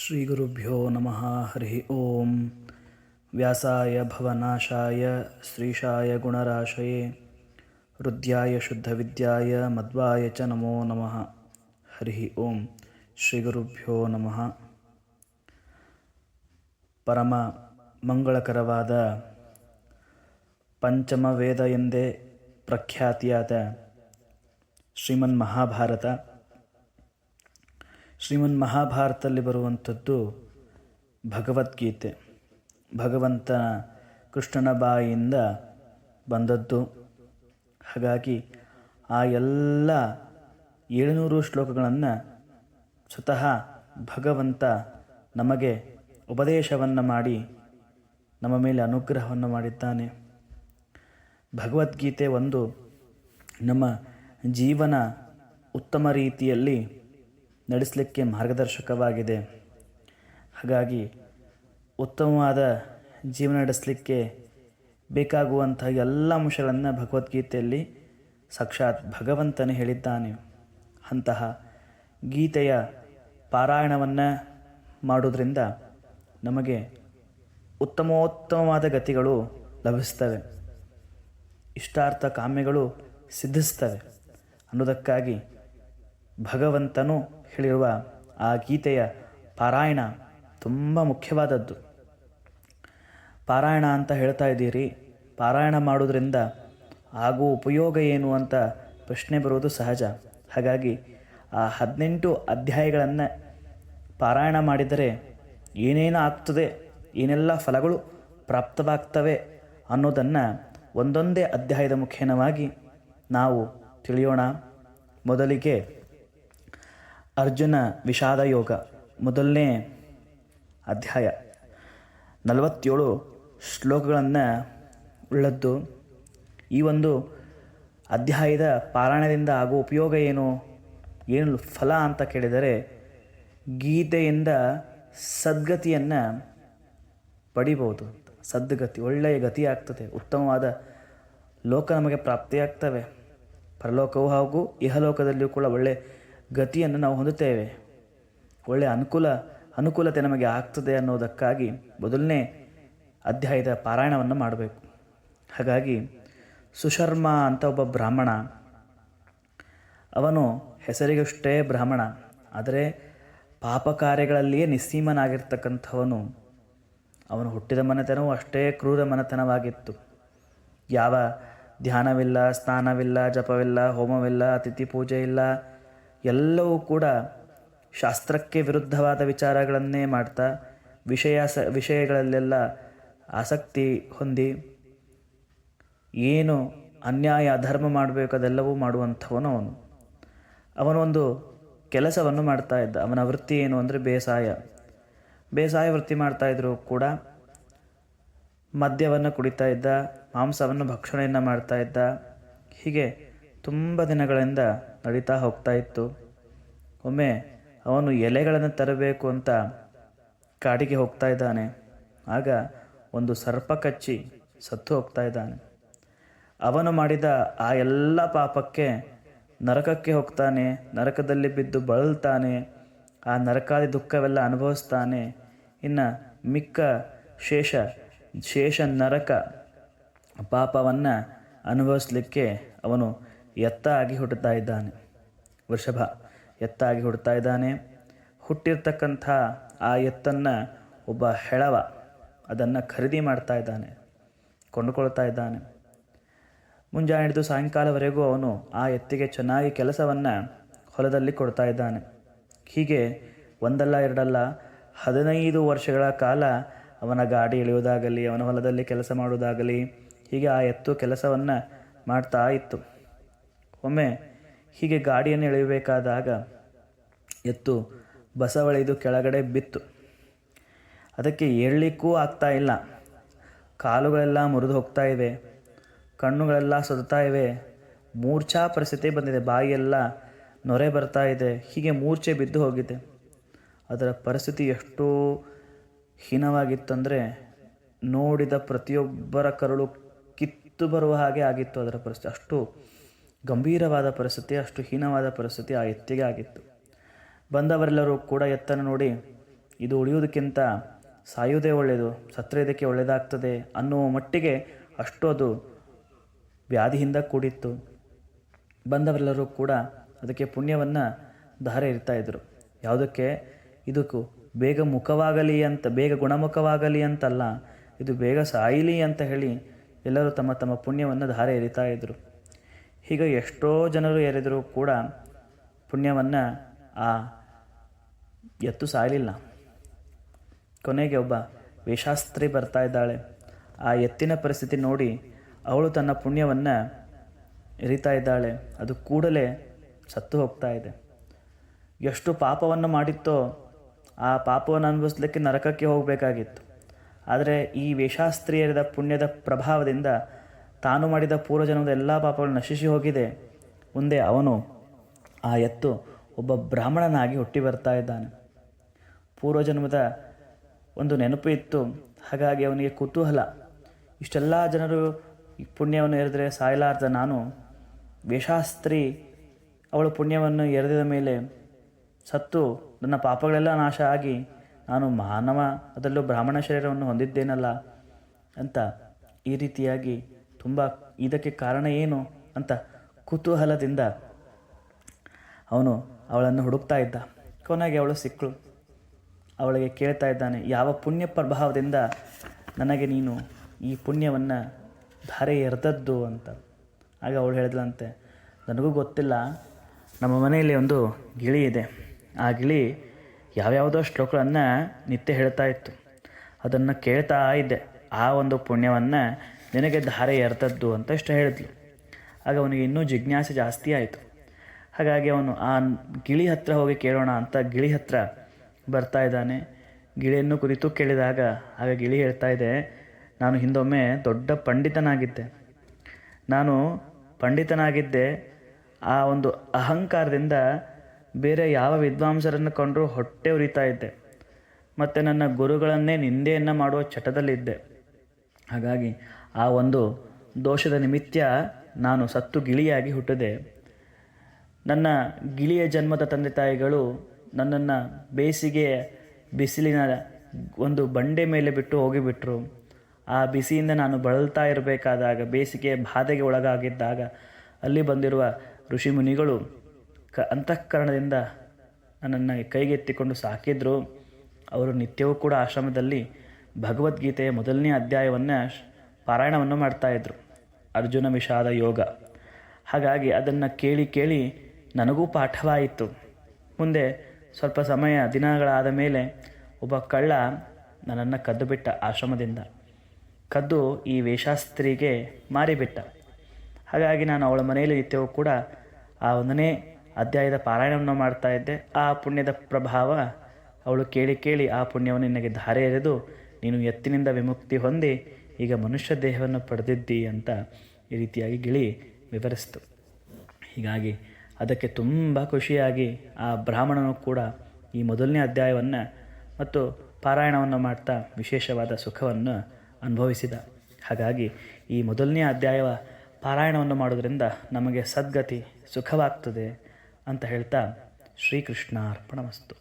ಶ್ರೀಗುರುಭ್ಯೋ ನಮಃ. ಹರಿ ಓಂ. ವ್ಯಾಸಾಯ ಭವನಾಶಾಯ ಶ್ರೀಶಾಯ ಗುಣರಾಶಯೇ ಹೃದ್ಯಾಯ ಶುದ್ಧವಿದ್ಯಾಯ ಮಧ್ವಾಯ ಚ ನಮೋ ನಮಃ. ಹರಿ ಓಂ. ಶ್ರೀಗುರುಭ್ಯೋ ನಮಃ. ಪರಮ ಮಂಗಳಕರವಾದ ಪಂಚಮ ವೇದ ಎಂದೇ ಪ್ರಖ್ಯಾತಿಯಾದ ಶ್ರೀಮನ್ಮಹಾಭಾರತ. ಶ್ರೀಮನ್ಮಹಾಭಾರತದಲ್ಲಿ ಬರುವಂಥದ್ದು ಭಗವದ್ಗೀತೆ. ಭಗವಂತನ ಕೃಷ್ಣನ ಬಾಯಿಯಿಂದ ಬಂದದ್ದು. ಹಾಗಾಗಿ ಆ ಎಲ್ಲ 700 ಶ್ಲೋಕಗಳನ್ನು ಸ್ವತಃ ಭಗವಂತ ನಮಗೆ ಉಪದೇಶವನ್ನು ಮಾಡಿ ನಮ್ಮ ಮೇಲೆ ಅನುಗ್ರಹವನ್ನು ಮಾಡಿದ್ದಾನೆ. ಭಗವದ್ಗೀತೆ ಒಂದು ನಮ್ಮ ಜೀವನ ಉತ್ತಮ ರೀತಿಯಲ್ಲಿ ನಡೆಸಲಿಕ್ಕೆ ಮಾರ್ಗದರ್ಶಕವಾಗಿದೆ. ಹಾಗಾಗಿ ಉತ್ತಮವಾದ ಜೀವನ ನಡೆಸಲಿಕ್ಕೆ ಬೇಕಾಗುವಂಥ ಎಲ್ಲ ಅಂಶಗಳನ್ನು ಭಗವದ್ಗೀತೆಯಲ್ಲಿ ಸಾಕ್ಷಾತ್ ಭಗವಂತನೇ ಹೇಳಿದ್ದಾನೆ. ಅಂತಹ ಗೀತೆಯ ಪಾರಾಯಣವನ್ನು ಮಾಡೋದ್ರಿಂದ ನಮಗೆ ಉತ್ತಮೋತ್ತಮವಾದ ಗತಿಗಳು ಲಭಿಸ್ತವೆ, ಇಷ್ಟಾರ್ಥ ಕಾಮ್ಯಗಳು ಸಿದ್ಧಿಸ್ತವೆ ಅನ್ನೋದಕ್ಕಾಗಿ ಭಗವಂತನು ಹೇಳಿರುವ ಆ ಗೀತೆಯ ಪಾರಾಯಣ ತುಂಬ ಮುಖ್ಯವಾದದ್ದು. ಪಾರಾಯಣ ಅಂತ ಹೇಳ್ತಾ ಇದ್ದೀರಿ, ಪಾರಾಯಣ ಮಾಡೋದ್ರಿಂದ ಆಗುವ ಉಪಯೋಗ ಏನು ಅಂತ ಪ್ರಶ್ನೆ ಬರುವುದು ಸಹಜ. ಹಾಗಾಗಿ ಆ 18 ಅಧ್ಯಾಯಗಳನ್ನು ಪಾರಾಯಣ ಮಾಡಿದರೆ ಏನೇನು ಆಗ್ತದೆ, ಏನೆಲ್ಲ ಫಲಗಳು ಪ್ರಾಪ್ತವಾಗ್ತವೆ ಅನ್ನೋದನ್ನು ಒಂದೊಂದೇ ಅಧ್ಯಾಯದ ಮುಖೇನವಾಗಿ ನಾವು ತಿಳಿಯೋಣ. ಮೊದಲಿಗೆ ಅರ್ಜುನ ವಿಷಾದ ಯೋಗ ಮೊದಲನೇ ಅಧ್ಯಾಯ 47 ಶ್ಲೋಕಗಳನ್ನು ಉಳ್ಳದ್ದು. ಈ ಒಂದು ಅಧ್ಯಾಯದ ಪಾರಾಯಣದಿಂದ ಆಗುವ ಉಪಯೋಗ ಏನು ಫಲ ಅಂತ ಕೇಳಿದರೆ, ಗೀತೆಯಿಂದ ಸದ್ಗತಿಯನ್ನು ಪಡಿಬೋದು. ಸದ್ಗತಿ, ಒಳ್ಳೆಯ ಗತಿ ಆಗ್ತದೆ, ಉತ್ತಮವಾದ ಲೋಕ ನಮಗೆ ಪ್ರಾಪ್ತಿಯಾಗ್ತವೆ. ಪರಲೋಕವೂ ಹಾಗೂ ಇಹಲೋಕದಲ್ಲಿಯೂ ಕೂಡ ಒಳ್ಳೆಯ ಗತಿಯನ್ನು ನಾವು ಹೊಂದುತ್ತೇವೆ. ಒಳ್ಳೆಯ ಅನುಕೂಲತೆ ನಮಗೆ ಆಗ್ತದೆ ಅನ್ನೋದಕ್ಕಾಗಿ ಮೊದಲನೇ ಅಧ್ಯಾಯದ ಪಾರಾಯಣವನ್ನು ಮಾಡಬೇಕು. ಹಾಗಾಗಿ ಸುಶರ್ಮ ಅಂತ ಒಬ್ಬ ಬ್ರಾಹ್ಮಣ, ಅವನು ಹೆಸರಿಗಷ್ಟೇ ಬ್ರಾಹ್ಮಣ, ಆದರೆ ಪಾಪ ಕಾರ್ಯಗಳಲ್ಲಿಯೇ ನಿಸ್ಸೀಮನಾಗಿರ್ತಕ್ಕಂಥವನು. ಅವನು ಹುಟ್ಟಿದ ಮನೆತನವೂ ಅಷ್ಟೇ ಕ್ರೂರ ಮನೆತನವಾಗಿತ್ತು. ಯಾವ ಧ್ಯಾನವಿಲ್ಲ, ಸ್ನಾನವಿಲ್ಲ, ಜಪವಿಲ್ಲ, ಹೋಮವಿಲ್ಲ, ಅತಿಥಿ ಪೂಜೆ ಇಲ್ಲ, ಎಲ್ಲವೂ ಕೂಡ ಶಾಸ್ತ್ರಕ್ಕೆ ವಿರುದ್ಧವಾದ ವಿಚಾರಗಳನ್ನೇ ಮಾಡ್ತಾ ವಿಷಯಗಳಲ್ಲೆಲ್ಲ ಆಸಕ್ತಿ ಹೊಂದಿ ಏನು ಅನ್ಯಾಯ ಅಧರ್ಮ ಮಾಡಬೇಕು ಅದೆಲ್ಲವೂ ಮಾಡುವಂಥವನು ಅವನು. ಅವನೊಂದು ಕೆಲಸವನ್ನು ಮಾಡ್ತಾ ಇದ್ದ. ಅವನ ವೃತ್ತಿ ಏನು ಅಂದರೆ ಬೇಸಾಯ ವೃತ್ತಿ ಮಾಡ್ತಾಯಿದ್ರು ಕೂಡ ಮದ್ಯವನ್ನು ಕುಡಿತಾ ಇದ್ದ, ಮಾಂಸವನ್ನು ಭಕ್ಷಣೆಯನ್ನು ಮಾಡ್ತಾ ಇದ್ದ. ಹೀಗೆ ತುಂಬ ದಿನಗಳಿಂದ ನಡೀತಾ ಹೋಗ್ತಾ ಇತ್ತು. ಒಮ್ಮೆ ಅವನು ಎಲೆಗಳನ್ನು ತರಬೇಕು ಅಂತ ಕಾಡಿಗೆ ಹೋಗ್ತಾ ಇದ್ದಾನೆ. ಆಗ ಒಂದು ಸರ್ಪ ಕಚ್ಚಿ ಸತ್ತು ಹೋಗ್ತಾ ಇದ್ದಾನೆ. ಅವನು ಮಾಡಿದ ಆ ಎಲ್ಲ ಪಾಪಕ್ಕೆ ನರಕಕ್ಕೆ ಹೋಗ್ತಾನೆ. ನರಕದಲ್ಲಿ ಬಿದ್ದು ಬಳಲ್ತಾನೆ. ಆ ನರಕಾದಿ ದುಃಖವೆಲ್ಲ ಅನುಭವಿಸ್ತಾನೆ. ಇನ್ನು ಮಿಕ್ಕ ಶೇಷ ನರಕ ಪಾಪವನ್ನು ಅನುಭವಿಸ್ಲಿಕ್ಕೆ ಅವನು ಎತ್ತಾಗಿ ಹುಟ್ಟುತ್ತಾ ಇದ್ದಾನೆ. ವೃಷಭ ಎತ್ತಾಗಿ ಹುಟ್ಟುತ್ತಾ ಇದ್ದಾನೆ. ಹುಟ್ಟಿರ್ತಕ್ಕಂಥ ಆ ಎತ್ತನ್ನು ಒಬ್ಬ ಹೆಳವ ಅದನ್ನು ಖರೀದಿ ಮಾಡ್ತಾ ಇದ್ದಾನೆ, ಕೊಂಡುಕೊಳ್ತಾ ಇದ್ದಾನೆ. ಮುಂಜಾನೆ ಹಿಡಿದು ಸಾಯಂಕಾಲವರೆಗೂ ಅವನು ಆ ಎತ್ತಿಗೆ ಚೆನ್ನಾಗಿ ಕೆಲಸವನ್ನು ಹೊಲದಲ್ಲಿ ಕೊಡ್ತಾ ಇದ್ದಾನೆ. ಹೀಗೆ ಒಂದಲ್ಲ ಎರಡಲ್ಲ 15 ವರ್ಷಗಳ ಕಾಲ ಅವನ ಗಾಡಿ ಇಳಿಯೋದಾಗಲಿ, ಅವನ ಹೊಲದಲ್ಲಿ ಕೆಲಸ ಮಾಡೋದಾಗಲಿ, ಹೀಗೆ ಆ ಎತ್ತು ಕೆಲಸವನ್ನು ಮಾಡ್ತಾ ಇತ್ತು. ಒಮ್ಮೆ ಹೀಗೆ ಗಾಡಿಯನ್ನು ಎಳೆಯಬೇಕಾದಾಗ ಎತ್ತು ಬಸವಳಿದು ಕೆಳಗಡೆ ಬಿತ್ತು. ಅದಕ್ಕೆ ಏಳಲಿಕ್ಕೂ ಆಗ್ತಾ ಇಲ್ಲ. ಕಾಲುಗಳೆಲ್ಲ ಮುರಿದು ಹೋಗ್ತಾ ಇವೆ, ಕಣ್ಣುಗಳೆಲ್ಲ ಸುತ್ತಾ ಇವೆ, ಮೂರ್ಛಾ ಪರಿಸ್ಥಿತಿ ಬಂದಿದೆ, ಬಾಯಿಯೆಲ್ಲ ನೊರೆ ಬರ್ತಾ ಇದೆ. ಹೀಗೆ ಮೂರ್ಛೆ ಬಿದ್ದು ಹೋಗಿದೆ. ಅದರ ಪರಿಸ್ಥಿತಿ ಎಷ್ಟು ಹೀನವಾಗಿತ್ತಂದರೆ ನೋಡಿದ ಪ್ರತಿಯೊಬ್ಬರ ಕರುಳು ಕಿತ್ತು ಬರುವ ಹಾಗೆ ಆಗಿತ್ತು. ಅದರ ಪರಿಸ್ಥಿತಿ ಅಷ್ಟು ಗಂಭೀರವಾದ ಪರಿಸ್ಥಿತಿ, ಅಷ್ಟು ಹೀನವಾದ ಪರಿಸ್ಥಿತಿ ಆ ಎತ್ತಿಗೆ ಆಗಿತ್ತು. ಬಂದವರೆಲ್ಲರೂ ಕೂಡ ಎತ್ತನ್ನು ನೋಡಿ ಇದು ಉಳಿಯುವುದಕ್ಕಿಂತ ಸಾಯುವುದೇ ಒಳ್ಳೆಯದು, ಸತ್ತರೆ ಇದಕ್ಕೆ ಒಳ್ಳೆಯದಾಗ್ತದೆ ಅನ್ನುವ ಮಟ್ಟಿಗೆ ಅಷ್ಟು ಅದು ವ್ಯಾಧಿಯಿಂದ ಕೂಡಿತ್ತು. ಬಂದವರೆಲ್ಲರೂ ಕೂಡ ಅದಕ್ಕೆ ಪುಣ್ಯವನ್ನು ಧಾರೆ ಇರ್ತಾಯಿದ್ರು. ಯಾವುದಕ್ಕೆ? ಇದಕ್ಕೂ ಬೇಗ ಮುಖವಾಗಲಿ ಅಂತ, ಬೇಗ ಗುಣಮುಖವಾಗಲಿ ಅಂತಲ್ಲ, ಇದು ಬೇಗ ಸಾಯಲಿ ಅಂತ ಹೇಳಿ ಎಲ್ಲರೂ ತಮ್ಮ ತಮ್ಮ ಪುಣ್ಯವನ್ನು ಧಾರೆ ಎರಿತಾ ಇದ್ದರು. ಹೀಗೆ ಎಷ್ಟೋ ಜನರು ಎರೆದರೂ ಕೂಡ ಪುಣ್ಯವನ್ನು ಆ ಎತ್ತು ಸಾಯಲಿಲ್ಲ. ಕೊನೆಗೆ ಒಬ್ಬ ವೇಷಾಸ್ತ್ರಿ ಬರ್ತಾ ಇದ್ದಾಳೆ. ಆ ಎತ್ತಿನ ಪರಿಸ್ಥಿತಿ ನೋಡಿ ಅವಳು ತನ್ನ ಪುಣ್ಯವನ್ನು ಎರಿತಾ ಇದ್ದಾಳೆ. ಅದು ಕೂಡಲೇ ಸತ್ತು ಹೋಗ್ತಾ ಇದೆ. ಎಷ್ಟು ಪಾಪವನ್ನು ಮಾಡಿತ್ತೋ ಆ ಪಾಪವನ್ನು ಅನುಭವಿಸ್ಲಿಕ್ಕೆ ನರಕಕ್ಕೆ ಹೋಗಬೇಕಾಗಿತ್ತು. ಆದರೆ ಈ ವೇಷಾಸ್ತ್ರೀ ಎರೆದ ಪುಣ್ಯದ ಪ್ರಭಾವದಿಂದ ತಾನು ಮಾಡಿದ ಪೂರ್ವಜನ್ಮದ ಎಲ್ಲ ಪಾಪಗಳು ನಶಿಸಿ ಹೋಗಿದೆ. ಮುಂದೆ ಅವನು, ಆ ಎತ್ತು, ಒಬ್ಬ ಬ್ರಾಹ್ಮಣನಾಗಿ ಹುಟ್ಟಿ ಬರ್ತಾ ಇದ್ದಾನೆ. ಪೂರ್ವಜನ್ಮದ ಒಂದು ನೆನಪು ಇತ್ತು. ಹಾಗಾಗಿ ಅವನಿಗೆ ಕುತೂಹಲ, ಇಷ್ಟೆಲ್ಲ ಜನರು ಪುಣ್ಯವನ್ನು ಎರೆದರೆ ಸಾಯಲಾರ್ದ ನಾನು, ವೇಷಾಸ್ತ್ರೀ ಅವಳು ಪುಣ್ಯವನ್ನು ಎರೆದ ಮೇಲೆ ಸತ್ತು ನನ್ನ ಪಾಪಗಳೆಲ್ಲ ನಾಶ ಆಗಿ ನಾನು ಮಾನವ, ಅದರಲ್ಲೂ ಬ್ರಾಹ್ಮಣ ಶರೀರವನ್ನು ಹೊಂದಿದ್ದೇನಲ್ಲ ಅಂತ ಈ ರೀತಿಯಾಗಿ ತುಂಬ ಇದಕ್ಕೆ ಕಾರಣ ಏನು ಅಂತ ಕುತೂಹಲದಿಂದ ಅವನು ಅವಳನ್ನು ಹುಡುಕ್ತಾ ಇದ್ದ. ಕೊನೆಗೆ ಅವಳು ಸಿಕ್ಕಳು. ಅವಳಿಗೆ ಕೇಳ್ತಾ ಇದ್ದಾನೆ, ಯಾವ ಪುಣ್ಯ ಪ್ರಭಾವದಿಂದ ನನಗೆ ನೀನು ಈ ಪುಣ್ಯವನ್ನು ಧಾರೆ ಎರೆದದ್ದು ಅಂತ. ಆಗ ಅವಳು ಹೇಳಿದ್ಲಂತೆ, ನನಗೂ ಗೊತ್ತಿಲ್ಲ, ನಮ್ಮ ಮನೆಯಲ್ಲಿ ಒಂದು ಗಿಳಿ ಇದೆ. ಆ ಗಿಳಿ ಯಾವ್ಯಾವುದೋ ಶ್ಲೋಕಗಳನ್ನು ನಿತ್ಯ ಹೇಳ್ತಾ ಇತ್ತು. ಅದನ್ನು ಕೇಳ್ತಾ ಇದ್ದೆ. ಆ ಒಂದು ಪುಣ್ಯವನ್ನು ನಿನಗೆ ಧಾರೆ ಎರೆದದ್ದು ಅಂತ ಇಷ್ಟ ಹೇಳಿದ್ಲು. ಆಗ ಅವನಿಗೆ ಇನ್ನೂ ಜಿಜ್ಞಾಸೆ ಜಾಸ್ತಿ ಆಯಿತು. ಹಾಗಾಗಿ ಅವನು ಆ ಗಿಳಿ ಹತ್ರ ಹೋಗಿ ಕೇಳೋಣ ಅಂತ ಗಿಳಿ ಹತ್ರ ಬರ್ತಾ ಇದ್ದಾನೆ. ಗಿಳಿಯನ್ನು ಕುರಿತು ಕೇಳಿದಾಗ ಆಗ ಗಿಳಿ ಹೇಳ್ತಾ ಇದೆ, ನಾನು ಹಿಂದೊಮ್ಮೆ ದೊಡ್ಡ ಪಂಡಿತನಾಗಿದ್ದೆ. ಆ ಒಂದು ಅಹಂಕಾರದಿಂದ ಬೇರೆ ಯಾವ ವಿದ್ವಾಂಸರನ್ನು ಕಂಡರೂ ಹೊಟ್ಟೆ ಉರಿತಾ ಇದ್ದೆ. ಮತ್ತು ನನ್ನ ಗುರುಗಳನ್ನೇ ನಿಂದೆಯನ್ನು ಮಾಡುವ ಚಟದಲ್ಲಿದ್ದೆ. ಹಾಗಾಗಿ ಆ ಒಂದು ದೋಷದ ನಿಮಿತ್ತ ನಾನು ಸತ್ತು ಗಿಳಿಯಾಗಿ ಹುಟ್ಟಿದೆ. ನನ್ನ ಗಿಳಿಯ ಜನ್ಮದ ತಂದೆ ತಾಯಿಗಳು ನನ್ನನ್ನು ಬೇಸಿಗೆಯ ಬಿಸಿಲಿನ ಒಂದು ಬಂಡೆ ಮೇಲೆ ಬಿಟ್ಟು ಹೋಗಿಬಿಟ್ರು. ಆ ಬಿಸಿಯಿಂದ ನಾನು ಬಳಲ್ತಾ ಇರಬೇಕಾದಾಗ, ಬೇಸಿಗೆಯ ಬಾಧೆಗೆ ಒಳಗಾಗಿದ್ದಾಗ ಅಲ್ಲಿ ಬಂದಿರುವ ಋಷಿಮುನಿಗಳು ಅಂತಃಕರಣದಿಂದ ನನ್ನನ್ನು ಕೈಗೆತ್ತಿಕೊಂಡು ಸಾಕಿದ್ರು. ಅವರು ನಿತ್ಯವೂ ಕೂಡ ಆಶ್ರಮದಲ್ಲಿ ಭಗವದ್ಗೀತೆಯ ಮೊದಲನೇ ಅಧ್ಯಾಯವನ್ನು ಪಾರಾಯಣವನ್ನು ಮಾಡ್ತಾಯಿದ್ರು, ಅರ್ಜುನ ವಿಷಾದ ಯೋಗ. ಹಾಗಾಗಿ ಅದನ್ನು ಕೇಳಿ ಕೇಳಿ ನನಗೂ ಪಾಠವಾಯಿತು. ಮುಂದೆ ಸ್ವಲ್ಪ ಸಮಯ ದಿನಗಳಾದ ಮೇಲೆ ಒಬ್ಬ ಕಳ್ಳ ನನ್ನನ್ನು ಕದ್ದು ಬಿಟ್ಟ. ಆಶ್ರಮದಿಂದ ಕದ್ದು ಈ ವೇಷಾಸ್ತ್ರೀಗೆ ಮಾರಿಬಿಟ್ಟ. ಹಾಗಾಗಿ ನಾನು ಅವಳ ಮನೆಯಲ್ಲಿ ನಿತ್ಯವೂ ಕೂಡ ಆ 1ನೇ ಅಧ್ಯಾಯದ ಪಾರಾಯಣವನ್ನು ಮಾಡ್ತಾ ಇದ್ದೆ. ಆ ಪುಣ್ಯದ ಪ್ರಭಾವ ಅವಳು ಕೇಳಿ ಕೇಳಿ ಆ ಪುಣ್ಯವನ್ನು ನಿನಗೆ ಧಾರೆ ಎರೆದು ನೀನು ಎತ್ತಿನಿಂದ ವಿಮುಕ್ತಿ ಹೊಂದಿ ಈಗ ಮನುಷ್ಯ ದೇಹವನ್ನು ಪಡೆದಿದ್ದಿ ಅಂತ ಈ ರೀತಿಯಾಗಿ ಗಿಳಿ ವಿವರಿಸ್ತು. ಹೀಗಾಗಿ ಅದಕ್ಕೆ ತುಂಬ ಖುಷಿಯಾಗಿ ಆ ಬ್ರಾಹ್ಮಣನು ಕೂಡ ಈ ಮೊದಲನೇ ಅಧ್ಯಾಯವನ್ನು ಮತ್ತು ಪಾರಾಯಣವನ್ನು ಮಾಡ್ತಾ ವಿಶೇಷವಾದ ಸುಖವನ್ನು ಅನುಭವಿಸಿದ. ಹಾಗಾಗಿ ಈ ಮೊದಲನೇ ಅಧ್ಯಾಯ ಪಾರಾಯಣವನ್ನು ಮಾಡೋದರಿಂದ ನಮಗೆ ಸದ್ಗತಿ ಸುಖವಾಗ್ತದೆ ಅಂತ ಹೇಳ್ತಾ ಶ್ರೀಕೃಷ್ಣಾರ್ಪಣಮಸ್ತು.